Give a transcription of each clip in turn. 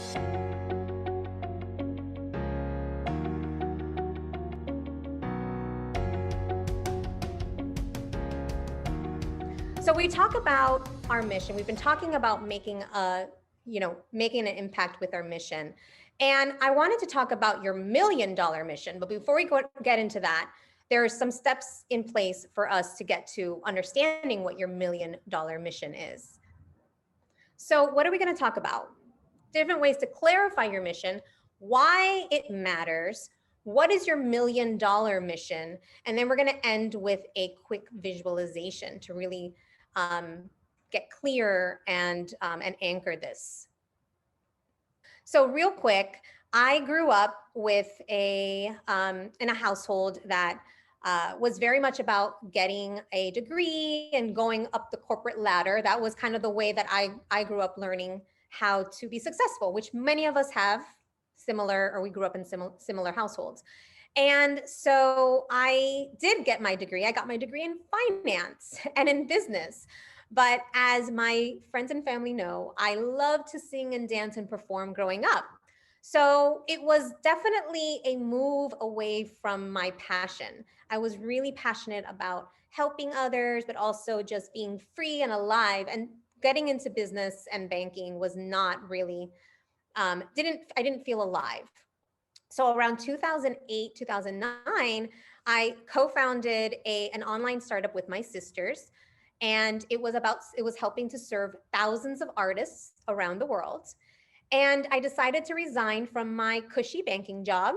So we talk about our mission. We've been talking about making making an impact with our mission. And I wanted to talk about your $1,000,000 mission. But before we get into that, there are some steps in place for us to get to understanding what your $1,000,000 mission is. So what are we going to talk about? Different ways to clarify your mission, why it matters, what is your $1,000,000 mission, and then we're going to end with a quick visualization to really get clear and anchor this. So real quick, I grew up with in a household that was very much about getting a degree and going up the corporate ladder. That was kind of the way that I grew up learning how to be successful, which many of us have similar, or we grew up in similar households. And so I did get my degree. I got my degree in finance and in business. But as my friends and family know, I love to sing and dance and perform growing up. So it was definitely a move away from my passion. I was really passionate about helping others, but also just being free and alive. And getting into business and banking was not really, I didn't feel alive. So around 2008, 2009, I co-founded an online startup with my sisters. And it was helping to serve thousands of artists around the world. And I decided to resign from my cushy banking job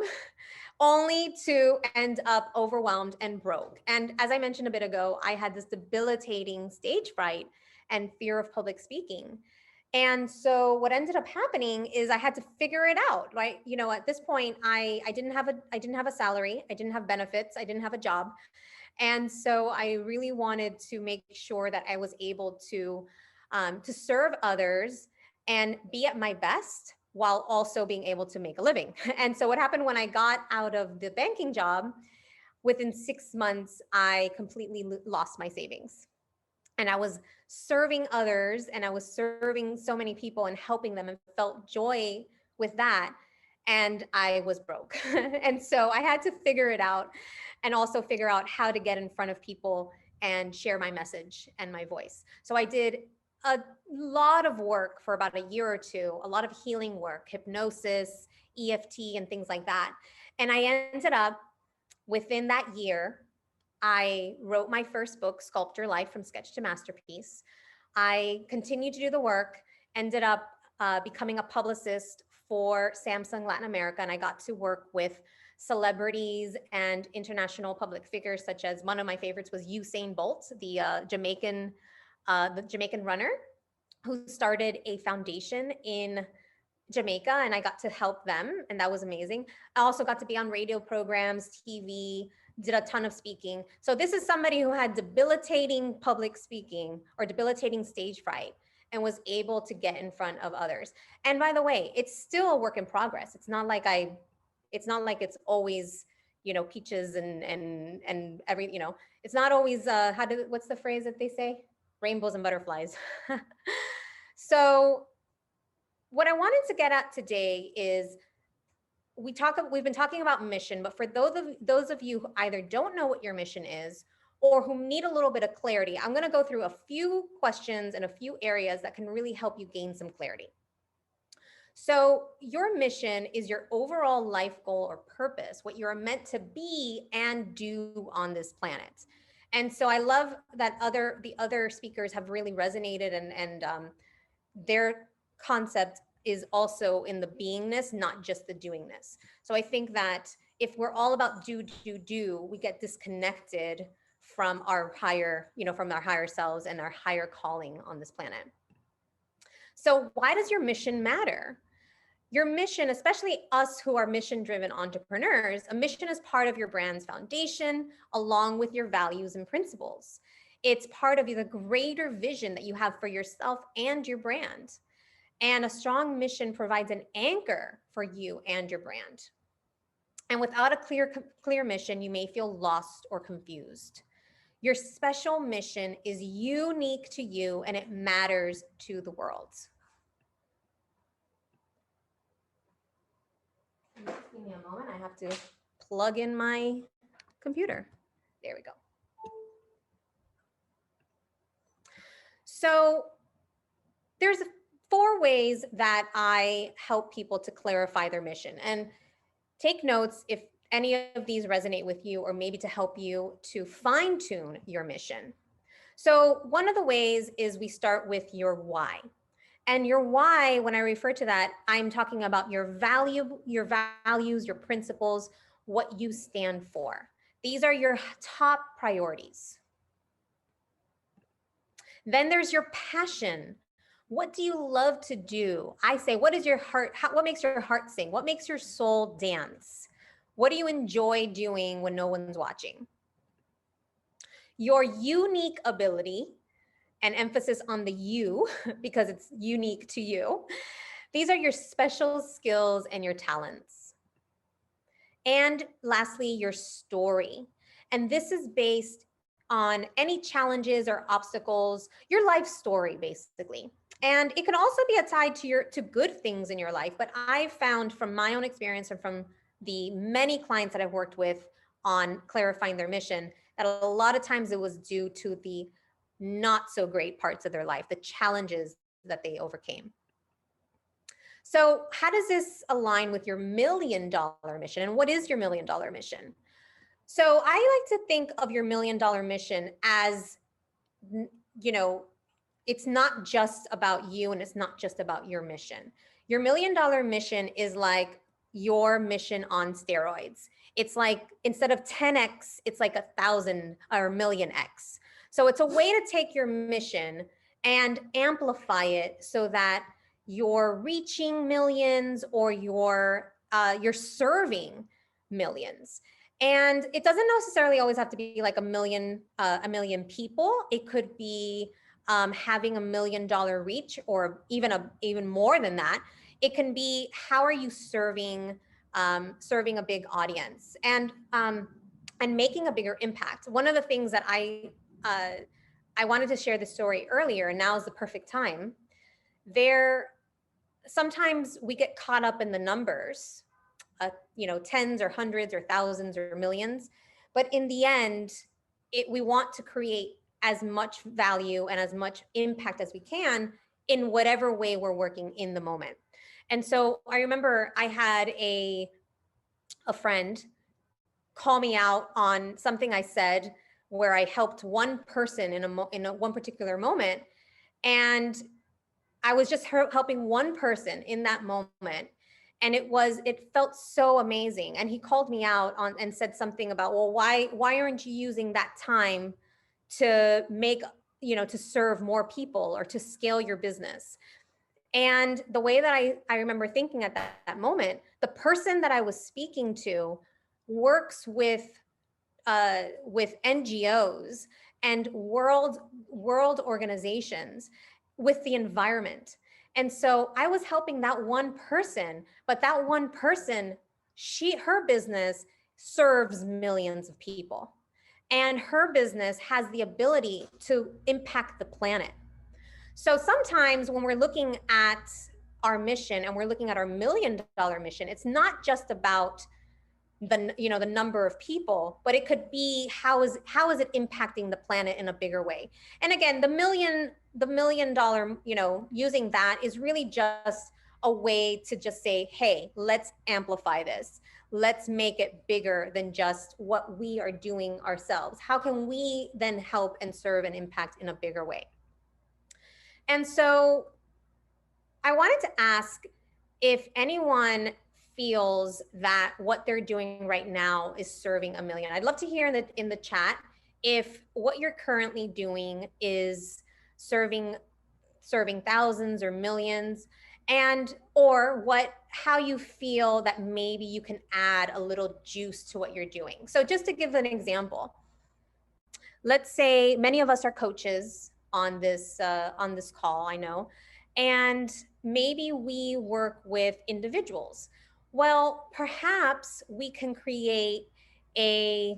only to end up overwhelmed and broke. And as I mentioned a bit ago, I had this debilitating stage fright and fear of public speaking. And so what ended up happening is I had to figure it out, right? You know, at this point, I didn't have a salary, I didn't have benefits, I didn't have a job. And so I really wanted to make sure that I was able to serve others and be at my best while also being able to make a living. And so what happened when I got out of the banking job, within 6 months, I completely lost my savings. And I was serving others and I was serving so many people and helping them and felt joy with that. And I was broke. And so I had to figure it out and also figure out how to get in front of people and share my message and my voice. So I did a lot of work for about a year or two, a lot of healing work, hypnosis, EFT, and things like that. And I ended up within that year, I wrote my first book, Sculpt Your Life from Sketch to Masterpiece. I continued to do the work, ended up becoming a publicist for Samsung Latin America, and I got to work with celebrities and international public figures, such as one of my favorites was Usain Bolt, the Jamaican runner who started a foundation in Jamaica, and I got to help them, and that was amazing. I also got to be on radio programs, TV, did a ton of speaking. So this is somebody who had debilitating public speaking or debilitating stage fright and was able to get in front of others. And by the way, it's still a work in progress. It's not like it's always, peaches and every, it's not always, what's the phrase that they say? Rainbows and butterflies. So what I wanted to get at today is we've been talking about mission, but for those of you who either don't know what your mission is or who need a little bit of clarity, I'm going to go through a few questions and a few areas that can really help you gain some clarity. So your mission is your overall life goal or purpose, what you're meant to be and do on this planet. And so I love that the other speakers have really resonated and their concept is also in the beingness, not just the doingness. So I think that if we're all about do, we get disconnected from our higher, from our higher selves and our higher calling on this planet. So why does your mission matter? Your mission, especially us who are mission-driven entrepreneurs, a mission is part of your brand's foundation, along with your values and principles. It's part of the greater vision that you have for yourself and your brand. And a strong mission provides an anchor for you and your brand. And without a clear mission, you may feel lost or confused. Your special mission is unique to you and it matters to the world. moment. I have to plug in my computer. There we go. So there's 4 ways that I help people to clarify their mission. And take notes if any of these resonate with you, or maybe to help you to fine tune your mission. So one of the ways is we start with your why. And your why, when I refer to that, I'm talking about your values, your principles, what you stand for. These are your top priorities. Then there's your passion. What do you love to do? I say, what is your heart? What makes your heart sing? What makes your soul dance? What do you enjoy doing when no one's watching? Your unique ability, and emphasis on the you because it's unique to you. These are your special skills and your talents. And lastly, your story. And this is based on any challenges or obstacles, your life story, basically. And it can also be tied to good things in your life. But I found from my own experience and from the many clients that I've worked with on clarifying their mission, that a lot of times it was due to the not so great parts of their life, the challenges that they overcame. So how does this align with your $1 million mission? And what is your $1 million mission? So I like to think of your $1 million mission as, you know, it's not just about you and it's not just about your mission. Your $1 million mission is like your mission on steroids. It's like, instead of 10x, it's like 1,000 or 1,000,000x. So it's a way to take your mission and amplify it so that you're reaching millions, or you're serving millions. And it doesn't necessarily always have to be like a million people. It could be having $1 million reach, or even more than that. It can be, how are you serving a big audience, and making a bigger impact. One of the things that I wanted to share this story earlier, and now is the perfect time. Sometimes we get caught up in the numbers, tens or hundreds or thousands or millions, but in the end, we want to create as much value and as much impact as we can in whatever way we're working in the moment. And so I remember I had a friend call me out on something I said, where I helped one person in one particular moment. And I was just helping one person in that moment. And it felt so amazing. And he called me out and said something about, well, why aren't you using that time to to serve more people or to scale your business? And the way that I remember thinking at that moment, the person that I was speaking to works with NGOs and world organizations with the environment. And so I was helping that one person, but that one person, her business serves millions of people. And her business has the ability to impact the planet. So sometimes when we're looking at our mission and we're looking at our $1 million mission, it's not just about the number of people, but it could be how is it impacting the planet in a bigger way. And again, the $1 million, using that is really just a way to just say, hey, let's amplify this. Let's make it bigger than just what we are doing ourselves. How can we then help and serve and impact in a bigger way? And so I wanted to ask if anyone feels that what they're doing right now is serving $1 million. I'd love to hear in the chat if what you're currently doing is serving thousands or millions, and or how you feel that maybe you can add a little juice to what you're doing. So just to give an example, let's say many of us are coaches on this call, I know, and maybe we work with individuals. Well, perhaps we can create a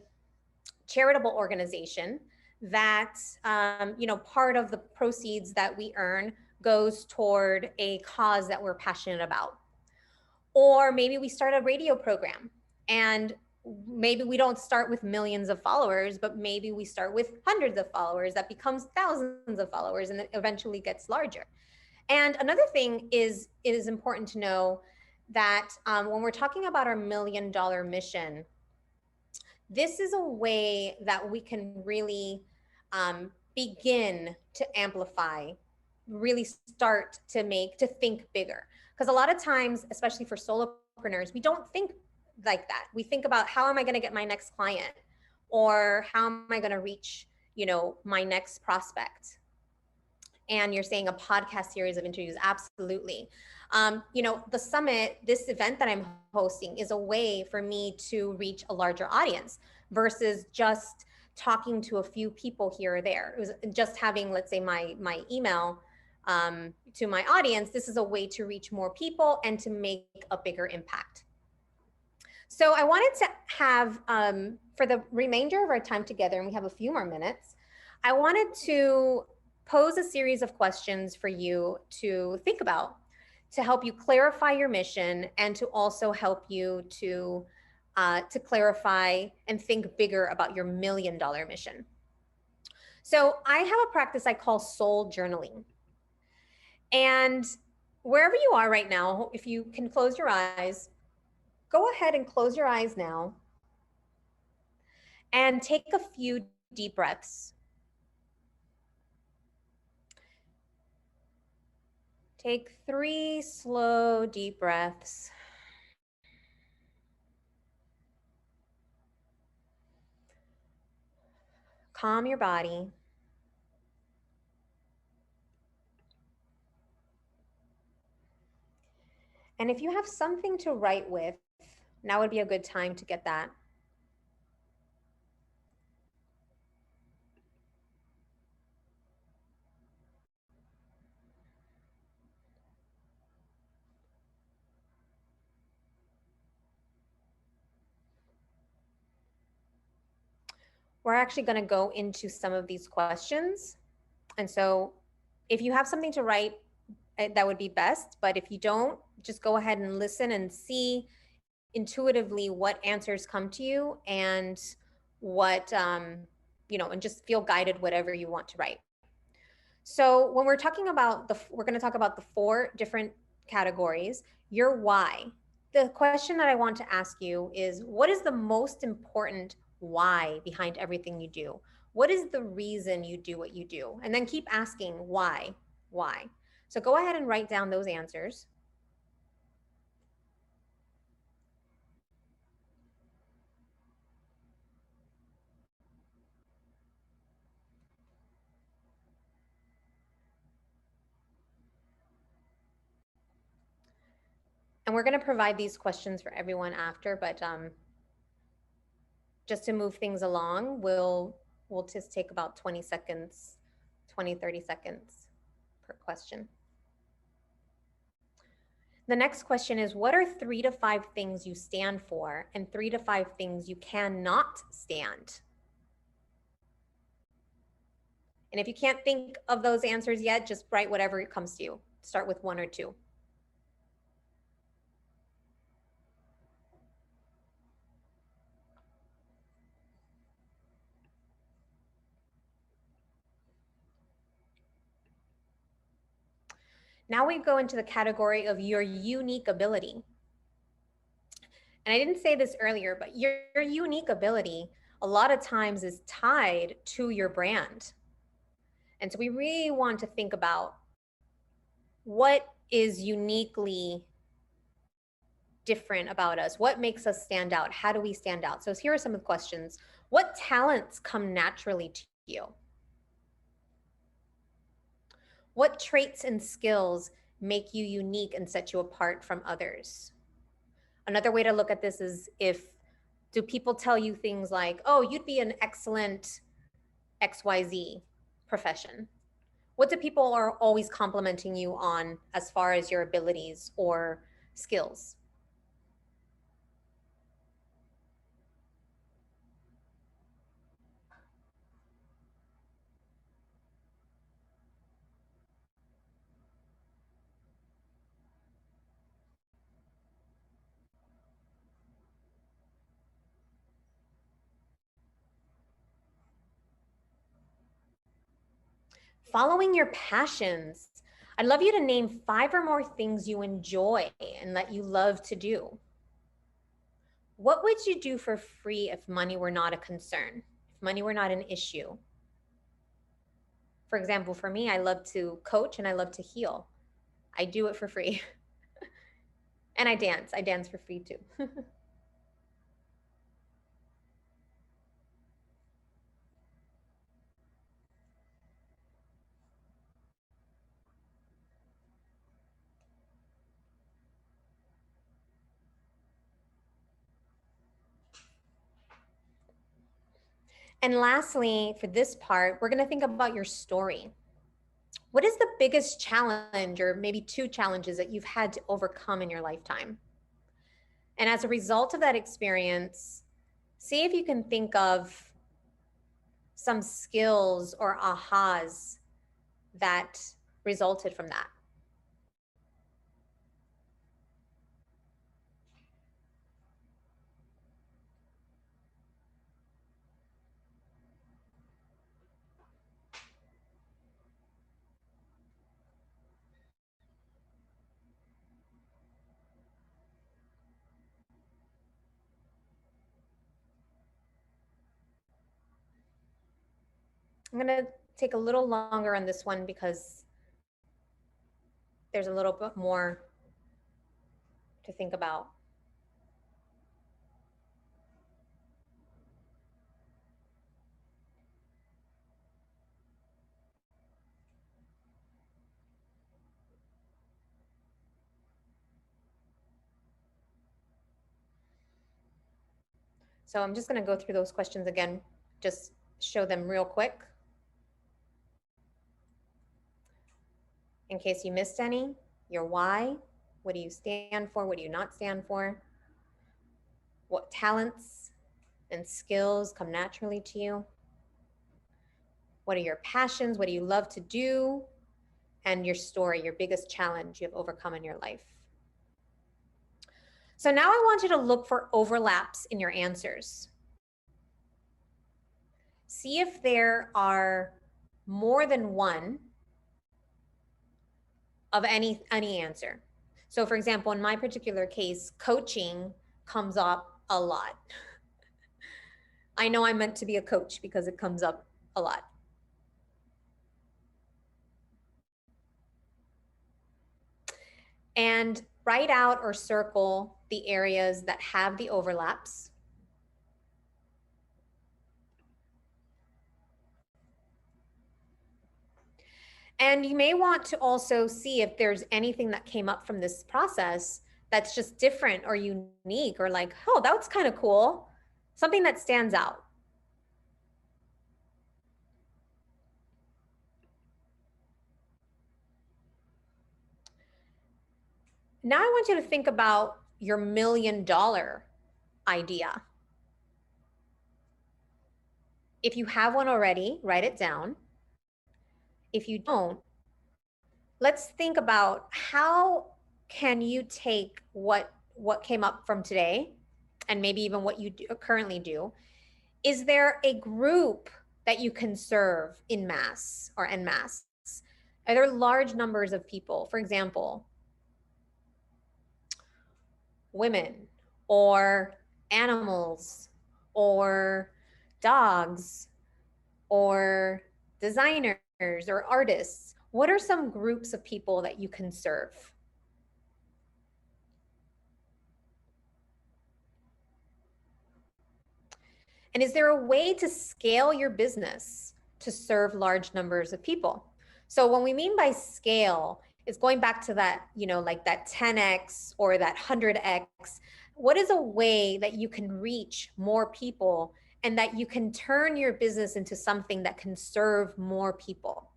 charitable organization that, part of the proceeds that we earn goes toward a cause that we're passionate about. Or maybe we start a radio program And maybe we don't start with millions of followers, but maybe we start with hundreds of followers that becomes thousands of followers and then eventually gets larger. And another thing is, it is important to know that when we're talking about our $1 million mission, this is a way that we can really begin to amplify, really start to think bigger. Because a lot of times, especially for solopreneurs, we don't think like that. We think about, how am I going to get my next client, or how am I going to reach, my next prospect? And you're saying a podcast series of interviews. Absolutely. The summit, this event that I'm hosting, is a way for me to reach a larger audience versus just talking to a few people here or there. It was just having, let's say, my email to my audience. This is a way to reach more people and to make a bigger impact. So I wanted to have, for the remainder of our time together, and we have a few more minutes, I wanted to pose a series of questions for you to think about, to help you clarify your mission, and to also help you to clarify and think bigger about your $1 million mission. So I have a practice I call soul journaling. And wherever you are right now, if you can close your eyes, go ahead and close your eyes now and take a few deep breaths. Take 3 slow, deep breaths. Calm your body. And if you have something to write with, now would be a good time to get that. We're actually going to go into some of these questions. And so if you have something to write, that would be best. But if you don't, just go ahead and listen and see intuitively what answers come to you, and what, and just feel guided whatever you want to write. So when we're talking about we're going to talk about the 4 different categories. Your why. The question that I want to ask you is, what is the most important why behind everything you do? What is the reason you do what you do? And then keep asking why, why. So go ahead and write down those answers. And we're going to provide these questions for everyone after, but just to move things along, we'll just take about 20 seconds, 20, 30 seconds per question. The next question is, what are 3 to 5 things you stand for, and 3 to 5 things you cannot stand? And if you can't think of those answers yet, just write whatever comes to you. Start with 1 or 2. Now we go into the category of your unique ability. And I didn't say this earlier, but your unique ability a lot of times is tied to your brand. And so we really want to think about, what is uniquely different about us? What makes us stand out? How do we stand out? So here are some of the questions. What talents come naturally to you? What traits and skills make you unique and set you apart from others? Another way to look at this is, do people tell you things like, oh, you'd be an excellent XYZ profession? What do people are always complimenting you on as far as your abilities or skills? Following your passions. I'd love you to name 5 or more things you enjoy and that you love to do. What would you do for free if money were not a concern, if money were not an issue? For example, for me, I love to coach and I love to heal. I do it for free. And I dance. I dance for free too. And lastly, for this part, we're going to think about your story. What is the biggest challenge, or maybe 2 challenges, that you've had to overcome in your lifetime? And as a result of that experience, see if you can think of some skills or ahas that resulted from that. I'm going to take a little longer on this one because there's a little bit more to think about. So I'm just going to go through those questions again, just show them real quick in case you missed any. Your why, what do you stand for, what do you not stand for? What talents and skills come naturally to you? What are your passions? What do you love to do? And your story, your biggest challenge you've overcome in your life. So now I want you to look for overlaps in your answers. See if there are more than one of any answer. So for example, in my particular case, coaching comes up a lot. I know I'm meant to be a coach because it comes up a lot. And write out or circle the areas that have the overlaps. And you may want to also see if there's anything that came up from this process that's just different or unique, or like, oh, that was kind of cool. Something that stands out. Now I want you to think about your $1 million idea. If you have one already, write it down. If you don't, let's think about how can you take what came up from today and maybe even what you currently do. Is there a group that you can serve in mass or en masse? Are there large numbers of people? For example, women or animals or dogs or designers or artists? What are some groups of people that you can serve? And is there a way to scale your business to serve large numbers of people? So what we mean by scale is going back to that, like that 10x or that 100x. What is a way that you can reach more people and that you can turn your business into something that can serve more people?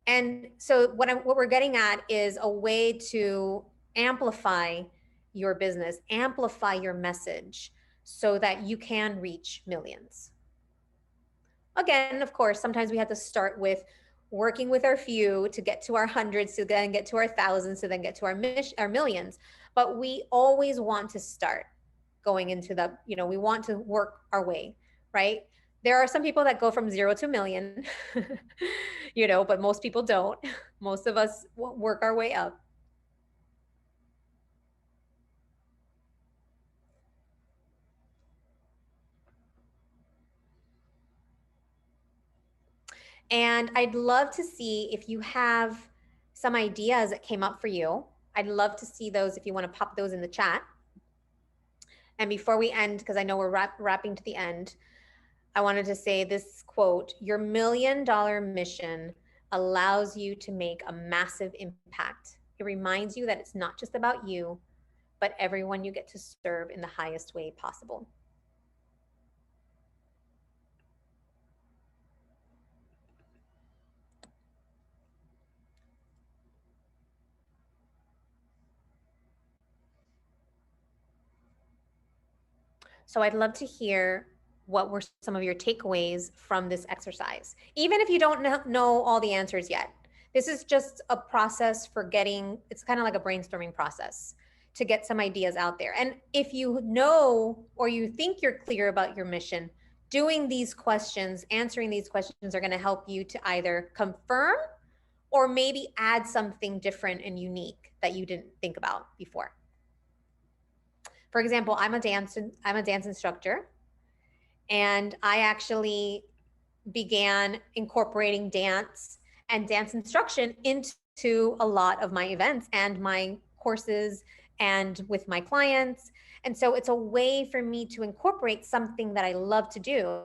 And so what we're getting at is a way to amplify your business, amplify your message so that you can reach millions. Again, of course, sometimes we have to start with working with our few to get to our hundreds, to then get to our thousands, to then get to our millions. But we always want to start going into the, we want to work our way, right? There are some people that go from 0 to a million, but most people don't. Most of us work our way up. And I'd love to see if you have some ideas that came up for you. I'd love to see those if you want to pop those in the chat. And before we end, because I know we're wrapping to the end, I wanted to say this quote: your $1,000,000 mission allows you to make a massive impact. It reminds you that it's not just about you, but everyone you get to serve in the highest way possible. So I'd love to hear what were some of your takeaways from this exercise, even if you don't know all the answers yet. This is just a process for getting, it's kind of like a brainstorming process to get some ideas out there. And if you know or you think you're clear about your mission, doing these questions, answering these questions are going to help you to either confirm or maybe add something different and unique that you didn't think about before. For example, I'm a dance instructor, and I actually began incorporating dance and dance instruction into a lot of my events and my courses and with my clients. And so it's a way for me to incorporate something that I love to do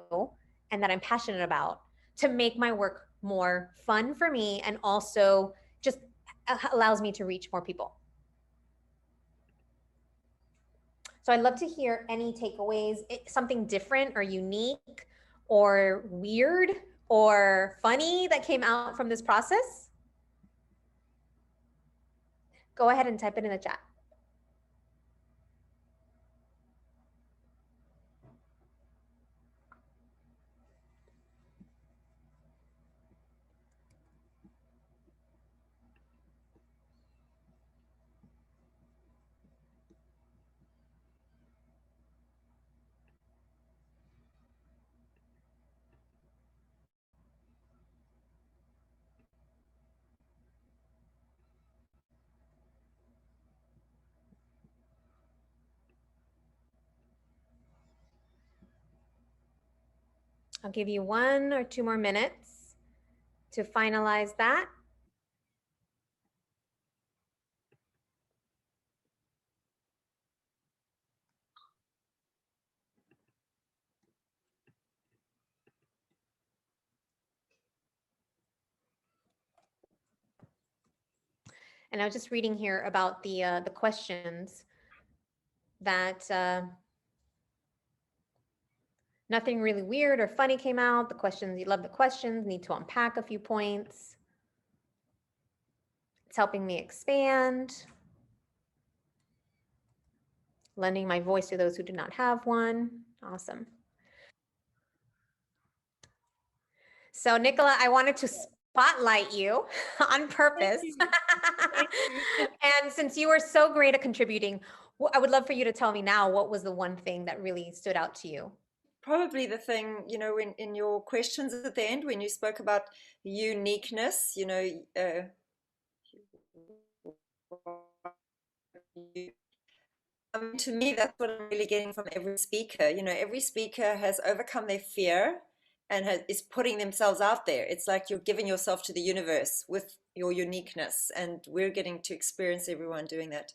and that I'm passionate about to make my work more fun for me, and also just allows me to reach more people. So I'd love to hear any takeaways, something different or unique or weird or funny that came out from this process. Go ahead and type it in the chat. I'll give you 1 or 2 more minutes to finalize that. And I was just reading here about the questions that nothing really weird or funny came out. The questions, you love the questions, need to unpack a few points. It's helping me expand. Lending my voice to those who do not have one. Awesome. So Nicola, I wanted to spotlight you on purpose. Thank you. And since you were so great at contributing, I would love for you to tell me now, what was the one thing that really stood out to you? Probably the thing, in your questions at the end, when you spoke about uniqueness, to me, that's what I'm really getting from every speaker. Every speaker has overcome their fear and is putting themselves out there. It's like you're giving yourself to the universe with your uniqueness, and we're getting to experience everyone doing that.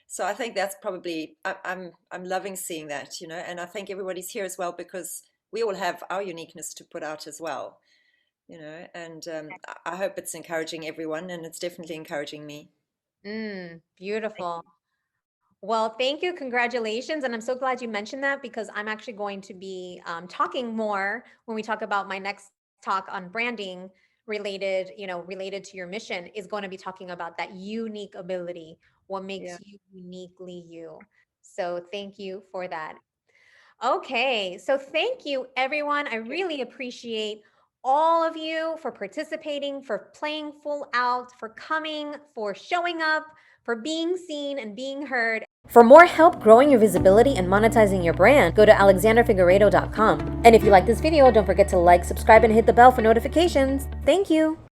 So I think that's probably, I'm loving seeing that, and I think everybody's here as well because we all have our uniqueness to put out as well, and I hope it's encouraging everyone, and it's definitely encouraging me. Beautiful. Well, thank you. Congratulations. And I'm so glad you mentioned that, because I'm actually going to be talking more when we talk about my next talk on branding related to your mission, is going to be talking about that unique ability, what makes Yeah. you uniquely you. So thank you for that. Okay, so thank you, everyone. I really appreciate all of you for participating, for playing full out, for coming, for showing up, for being seen and being heard. For more help growing your visibility and monetizing your brand, go to alexandrafigueredo.com. And if you like this video, don't forget to like, subscribe, and hit the bell for notifications. Thank you.